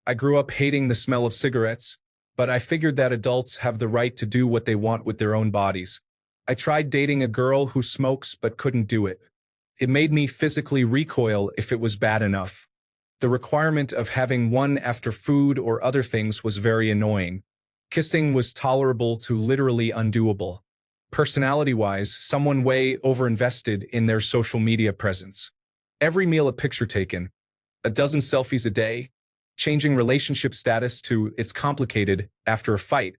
I grew up hating the smell of cigarettes, but I figured that adults have the right to do what they want with their own bodies. I tried dating a girl who smokes but couldn't do it. It made me physically recoil if it was bad enough. The requirement of having one after food or other things was very annoying. Kissing was tolerable to literally undoable. Personality-wise, someone way overinvested in their social media presence. Every meal a picture taken, a dozen selfies a day, changing relationship status to "it's complicated" after a fight,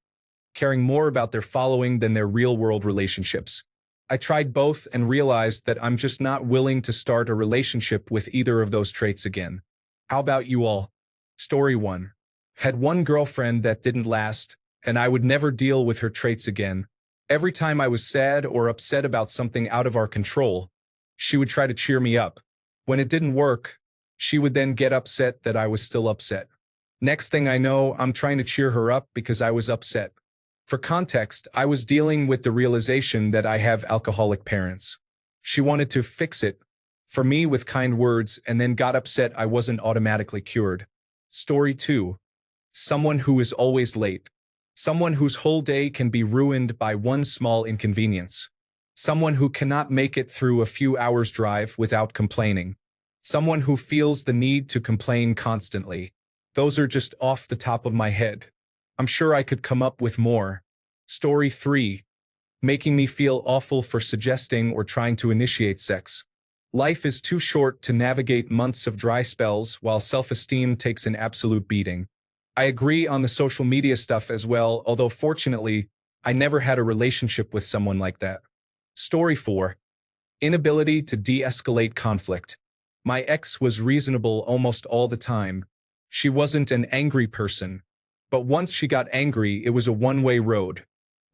caring more about their following than their real-world relationships. I tried both and realized that I'm just not willing to start a relationship with either of those traits again. How about you all? Story 1. Had one girlfriend that didn't last, and I would never deal with her traits again. Every time I was sad or upset about something out of our control, she would try to cheer me up. When it didn't work, she would then get upset that I was still upset. Next thing I know, I'm trying to cheer her up because I was upset. For context, I was dealing with the realization that I have alcoholic parents. She wanted to fix it for me with kind words and then got upset I wasn't automatically cured. Story 2. Someone who is always late. Someone whose whole day can be ruined by one small inconvenience. Someone who cannot make it through a few hours' drive without complaining. Someone who feels the need to complain constantly. Those are just off the top of my head. I'm sure I could come up with more. Story 3. Making me feel awful for suggesting or trying to initiate sex. Life is too short to navigate months of dry spells while self-esteem takes an absolute beating. I agree on the social media stuff as well, although fortunately, I never had a relationship with someone like that. Story 4. Inability to de-escalate conflict. My ex was reasonable almost all the time. She wasn't an angry person. But once she got angry, it was a one-way road.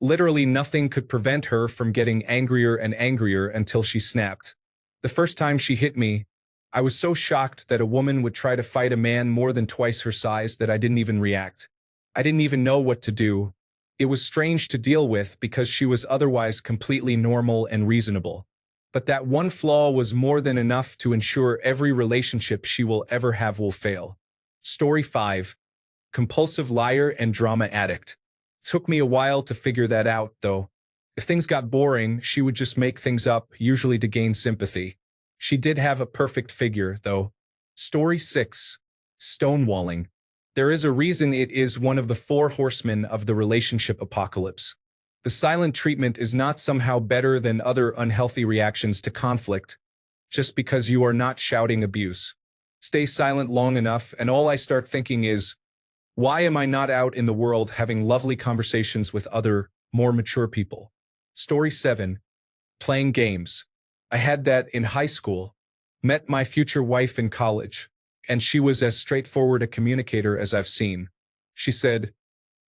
Literally nothing could prevent her from getting angrier and angrier until she snapped. The first time she hit me, I was so shocked that a woman would try to fight a man more than twice her size that I didn't even react. I didn't even know what to do. It was strange to deal with because she was otherwise completely normal and reasonable. But that one flaw was more than enough to ensure every relationship she will ever have will fail. Story 5. Compulsive liar and drama addict. Took me a while to figure that out, though. If things got boring, she would just make things up, usually to gain sympathy. She did have a perfect figure, though. Story 6. Stonewalling. There is a reason it is one of the 4 horsemen of the relationship apocalypse. The silent treatment is not somehow better than other unhealthy reactions to conflict, just because you are not shouting abuse. Stay silent long enough, and all I start thinking is, why am I not out in the world having lovely conversations with other, more mature people? Story 7. Playing games. I had that in high school. Met my future wife in college, and she was as straightforward a communicator as I've seen. She said,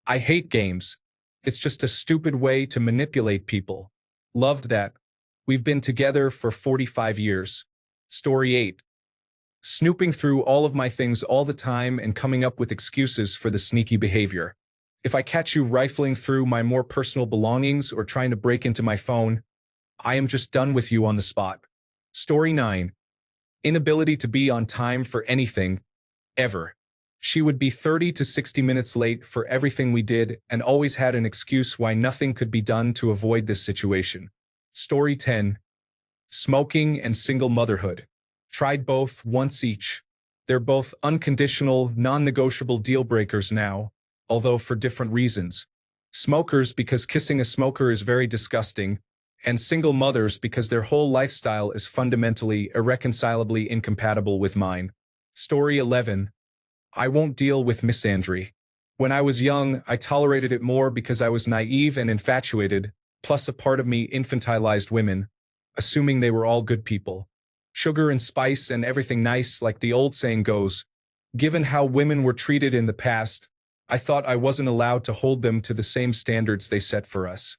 "I hate games. It's just a stupid way to manipulate people." Loved that. We've been together for 45 years. Story 8. Snooping through all of my things all the time and coming up with excuses for the sneaky behavior. If I catch you rifling through my more personal belongings or trying to break into my phone, I am just done with you on the spot. Story 9. Inability to be on time for anything, ever. She would be 30 to 60 minutes late for everything we did and always had an excuse why nothing could be done to avoid this situation. Story 10. Smoking and single motherhood. Tried both once each. They're both unconditional, non-negotiable deal breakers now, although for different reasons. Smokers because kissing a smoker is very disgusting, and single mothers because their whole lifestyle is fundamentally, irreconcilably incompatible with mine. Story 11. I won't deal with misandry. When I was young, I tolerated it more because I was naive and infatuated, plus a part of me infantilized women, assuming they were all good people. Sugar and spice and everything nice, like the old saying goes. Given how women were treated in the past, I thought I wasn't allowed to hold them to the same standards they set for us.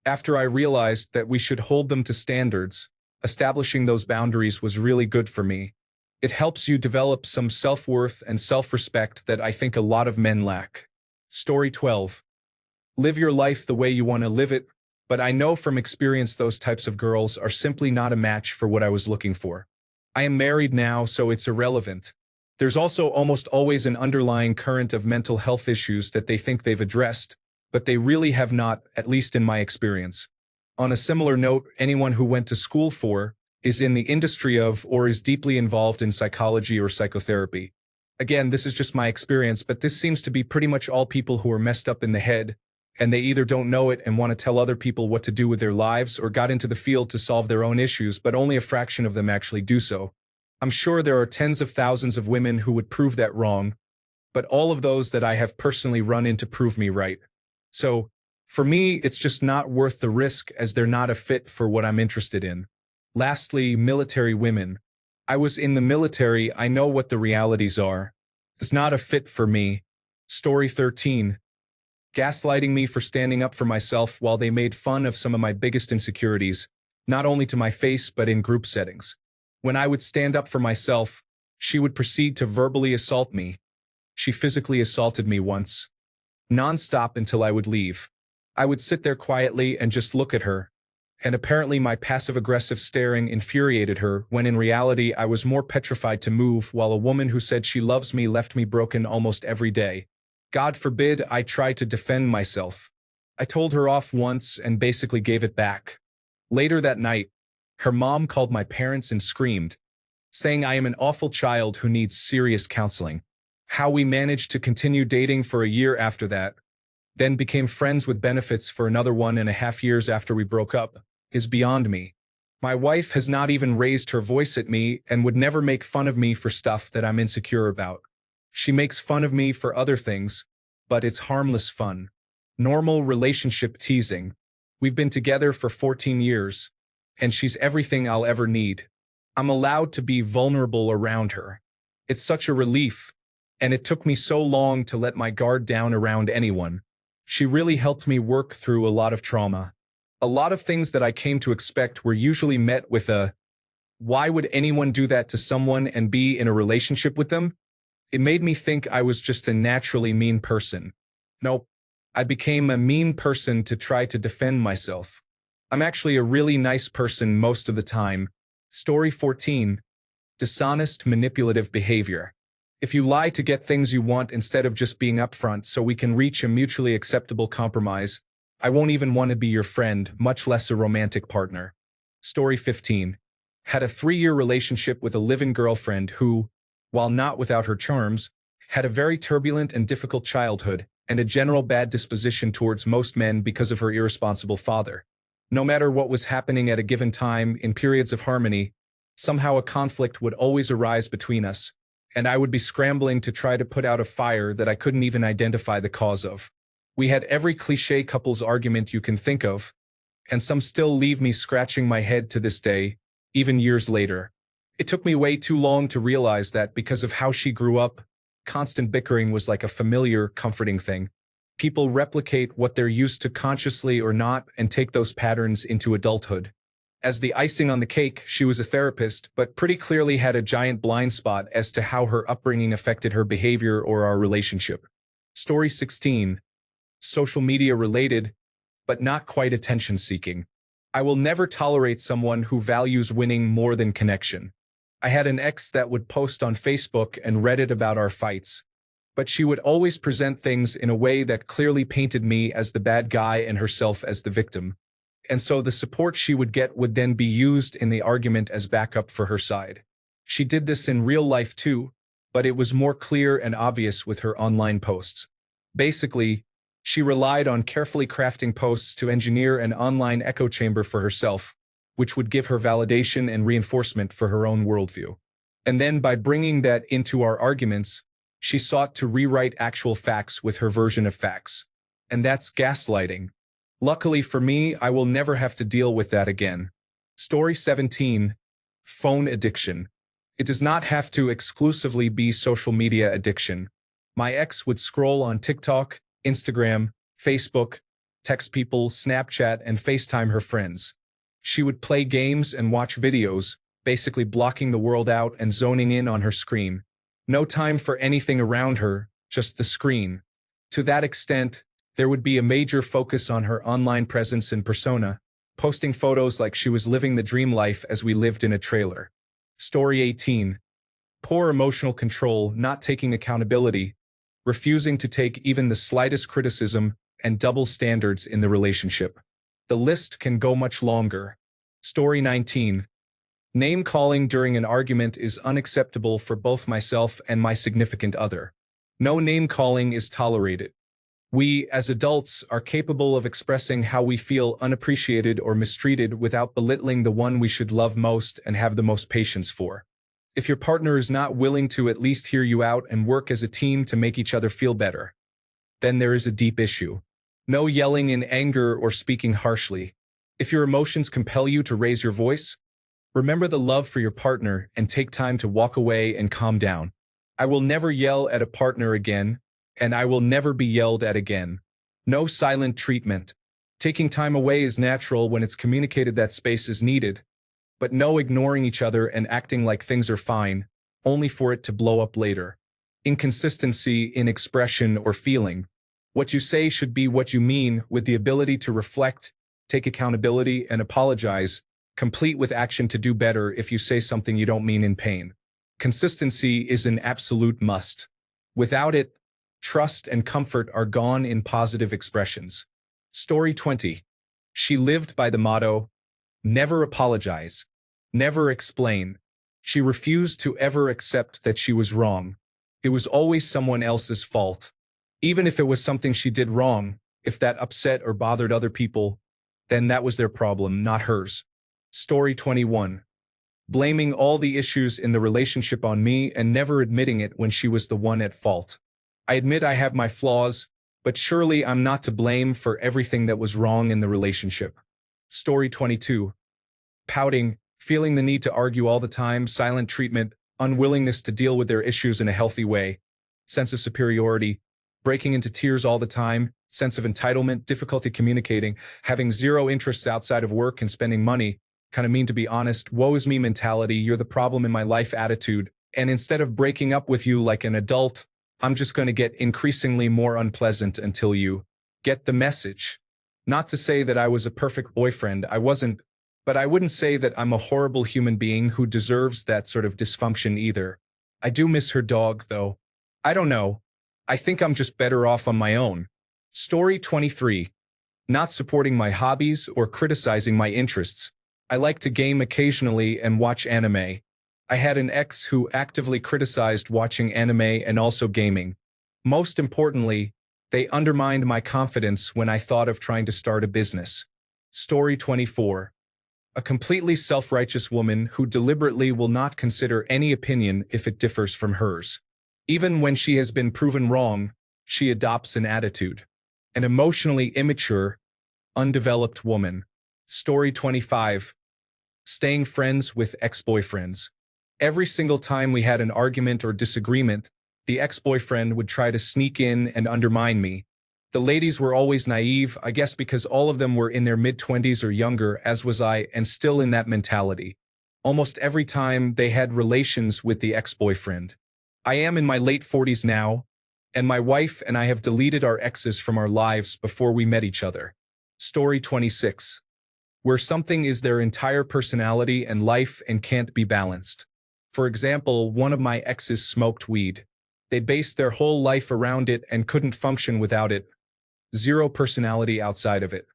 After I realized that we should hold them to standards, establishing those boundaries was really good for me. It helps you develop some self-worth and self-respect that I think a lot of men lack. Story 12. Live your life the way you want to live it, but I know from experience those types of girls are simply not a match for what I was looking for. I am married now, so it's irrelevant. There's also almost always an underlying current of mental health issues that they think they've addressed, but they really have not, at least in my experience. On a similar note, anyone who went to school for, is in the industry of, or is deeply involved in psychology or psychotherapy. Again, this is just my experience, but this seems to be pretty much all people who are messed up in the head, and they either don't know it and want to tell other people what to do with their lives or got into the field to solve their own issues, but only a fraction of them actually do so. I'm sure there are tens of thousands of women who would prove that wrong, but all of those that I have personally run into prove me right. So, for me, it's just not worth the risk as they're not a fit for what I'm interested in. Lastly, military women. I was in the military, I know what the realities are. It's not a fit for me. Story 13. Gaslighting me for standing up for myself while they made fun of some of my biggest insecurities, not only to my face but in group settings. When I would stand up for myself, she would proceed to verbally assault me. She physically assaulted me once. Non-stop until I would leave. I would sit there quietly and just look at her. And apparently my passive-aggressive staring infuriated her, when in reality I was more petrified to move, while a woman who said she loves me left me broken almost every day. God forbid I try to defend myself. I told her off once and basically gave it back. Later that night, her mom called my parents and screamed, saying I am an awful child who needs serious counseling. How we managed to continue dating for a year after that, then became friends with benefits for another 1.5 years after we broke up, is beyond me. My wife has not even raised her voice at me and would never make fun of me for stuff that I'm insecure about. She makes fun of me for other things, but it's harmless fun. Normal relationship teasing. We've been together for 14 years, and she's everything I'll ever need. I'm allowed to be vulnerable around her. It's such a relief, and it took me so long to let my guard down around anyone. She really helped me work through a lot of trauma. A lot of things that I came to expect were usually met with a, why would anyone do that to someone and be in a relationship with them? It made me think I was just a naturally mean person. Nope, I became a mean person to try to defend myself. I'm actually a really nice person most of the time. Story 14. Dishonest, manipulative behavior. If you lie to get things you want instead of just being upfront so we can reach a mutually acceptable compromise, I won't even want to be your friend, much less a romantic partner. Story 15. Had a 3-year relationship with a live-in girlfriend who, while not without her charms, had a very turbulent and difficult childhood and a general bad disposition towards most men because of her irresponsible father. No matter what was happening at a given time, in periods of harmony, somehow a conflict would always arise between us, and I would be scrambling to try to put out a fire that I couldn't even identify the cause of. We had every cliché couples argument you can think of, and some still leave me scratching my head to this day, even years later. It took me way too long to realize that because of how she grew up, constant bickering was like a familiar, comforting thing. People replicate what they're used to consciously or not and take those patterns into adulthood. As the icing on the cake, she was a therapist, but pretty clearly had a giant blind spot as to how her upbringing affected her behavior or our relationship. Story 16. Social media related, but not quite attention-seeking. I will never tolerate someone who values winning more than connection. I had an ex that would post on Facebook and Reddit about our fights, but she would always present things in a way that clearly painted me as the bad guy and herself as the victim. And so the support she would get would then be used in the argument as backup for her side. She did this in real life too, but it was more clear and obvious with her online posts. Basically, she relied on carefully crafting posts to engineer an online echo chamber for herself, which would give her validation and reinforcement for her own worldview. And then by bringing that into our arguments, she sought to rewrite actual facts with her version of facts. And that's gaslighting. Luckily for me, I will never have to deal with that again. Story 17. Phone addiction. It does not have to exclusively be social media addiction. My ex would scroll on TikTok, Instagram, Facebook, text people, Snapchat, and FaceTime her friends. She would play games and watch videos, basically blocking the world out and zoning in on her screen. No time for anything around her, just the screen. To that extent, there would be a major focus on her online presence and persona, posting photos like she was living the dream life as we lived in a trailer. Story 18. Poor emotional control, not taking accountability, refusing to take even the slightest criticism, and double standards in the relationship. The list can go much longer. Story 19. Name-calling during an argument is unacceptable for both myself and my significant other. No name-calling is tolerated. We, as adults, are capable of expressing how we feel unappreciated or mistreated without belittling the one we should love most and have the most patience for. If your partner is not willing to at least hear you out and work as a team to make each other feel better, then there is a deep issue. No yelling in anger or speaking harshly. If your emotions compel you to raise your voice, remember the love for your partner and take time to walk away and calm down. I will never yell at a partner again, and I will never be yelled at again. No silent treatment. Taking time away is natural when it's communicated that space is needed, but no ignoring each other and acting like things are fine, only for it to blow up later. Inconsistency in expression or feeling. What you say should be what you mean, with the ability to reflect, take accountability, and apologize, complete with action to do better if you say something you don't mean in pain. Consistency is an absolute must. Without it, trust and comfort are gone in positive expressions. Story 20. She lived by the motto, never apologize, never explain. She refused to ever accept that she was wrong. It was always someone else's fault. Even if it was something she did wrong, if that upset or bothered other people, then that was their problem, not hers. Story 21. Blaming all the issues in the relationship on me and never admitting it when she was the one at fault. I admit I have my flaws, but surely I'm not to blame for everything that was wrong in the relationship. Story 22. Pouting, feeling the need to argue all the time, silent treatment, unwillingness to deal with their issues in a healthy way, sense of superiority, breaking into tears all the time, sense of entitlement, difficulty communicating, having zero interests outside of work and spending money, kind of mean to be honest, woe is me mentality, you're the problem in my life attitude, and instead of breaking up with you like an adult, I'm just going to get increasingly more unpleasant until you get the message. Not to say that I was a perfect boyfriend, I wasn't, but I wouldn't say that I'm a horrible human being who deserves that sort of dysfunction either. I do miss her dog, though. I don't know. I think I'm just better off on my own. Story 23. Not supporting my hobbies or criticizing my interests. I like to game occasionally and watch anime. I had an ex who actively criticized watching anime and also gaming. Most importantly, they undermined my confidence when I thought of trying to start a business. Story 24. A completely self-righteous woman who deliberately will not consider any opinion if it differs from hers. Even when she has been proven wrong, she adopts an attitude. An emotionally immature, undeveloped woman. Story 25. Staying friends with ex-boyfriends. Every single time we had an argument or disagreement, the ex-boyfriend would try to sneak in and undermine me. The ladies were always naive, I guess because all of them were in their mid-20s or younger, as was I, and still in that mentality. Almost every time they had relations with the ex-boyfriend. I am in my late 40s now, and my wife and I have deleted our exes from our lives before we met each other. Story 26. Where something is their entire personality and life and can't be balanced. For example, one of my exes smoked weed. They based their whole life around it and couldn't function without it. Zero personality outside of it.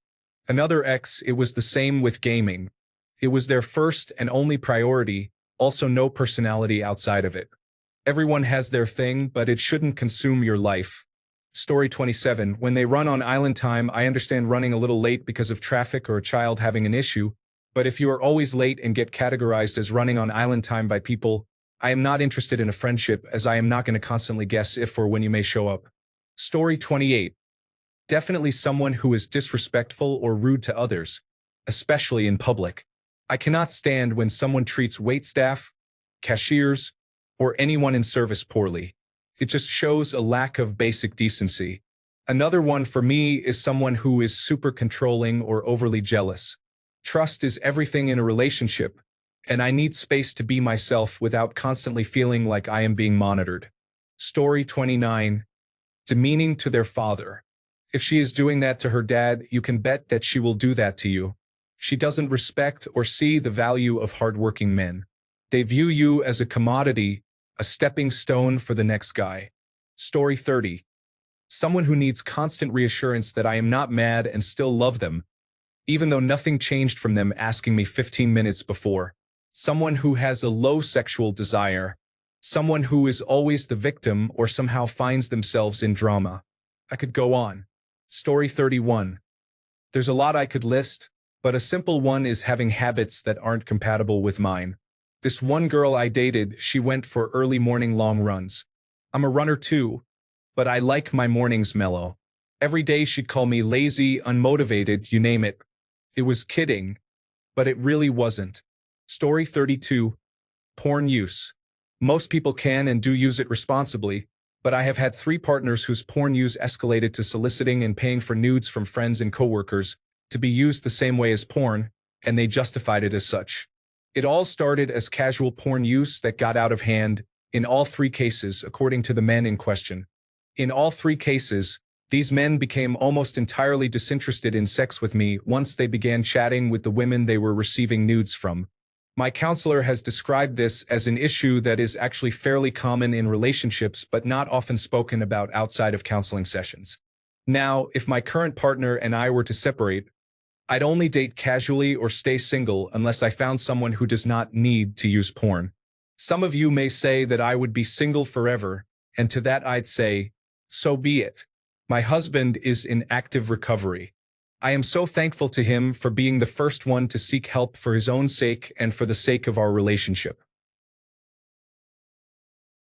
Another ex, it was the same with gaming. It was their first and only priority, also no personality outside of it. Everyone has their thing, but it shouldn't consume your life. Story 27. When they run on island time, I understand running a little late because of traffic or a child having an issue, but if you are always late and get categorized as running on island time by people, I am not interested in a friendship, as I am not going to constantly guess if or when you may show up. Story 28. Definitely someone who is disrespectful or rude to others, especially in public. I cannot stand when someone treats waitstaff, cashiers, or anyone in service poorly. It just shows a lack of basic decency. Another one for me is someone who is super controlling or overly jealous. Trust is everything in a relationship, and I need space to be myself without constantly feeling like I am being monitored. Story 29. Demeaning to their father. If she is doing that to her dad, you can bet that she will do that to you. She doesn't respect or see the value of hardworking men. They view you as a commodity, a stepping stone for the next guy. Story 30. Someone who needs constant reassurance that I am not mad and still love them, even though nothing changed from them asking me 15 minutes before. Someone who has a low sexual desire. Someone who is always the victim or somehow finds themselves in drama. I could go on. Story 31. There's a lot I could list, but a simple one is having habits that aren't compatible with mine. This one girl I dated, she went for early morning long runs. I'm a runner too, but I like my mornings mellow. Every day she'd call me lazy, unmotivated, you name it. It was kidding, but it really wasn't. Story 32. Porn use. Most people can and do use it responsibly, but I have had 3 partners whose porn use escalated to soliciting and paying for nudes from friends and coworkers to be used the same way as porn, and they justified it as such. It all started as casual porn use that got out of hand, in all 3 cases, according to the men in question. In all 3 cases, these men became almost entirely disinterested in sex with me once they began chatting with the women they were receiving nudes from. My counselor has described this as an issue that is actually fairly common in relationships but not often spoken about outside of counseling sessions. Now, if my current partner and I were to separate, I'd only date casually or stay single unless I found someone who does not need to use porn. Some of you may say that I would be single forever, and to that I'd say, so be it. My husband is in active recovery. I am so thankful to him for being the first one to seek help for his own sake and for the sake of our relationship.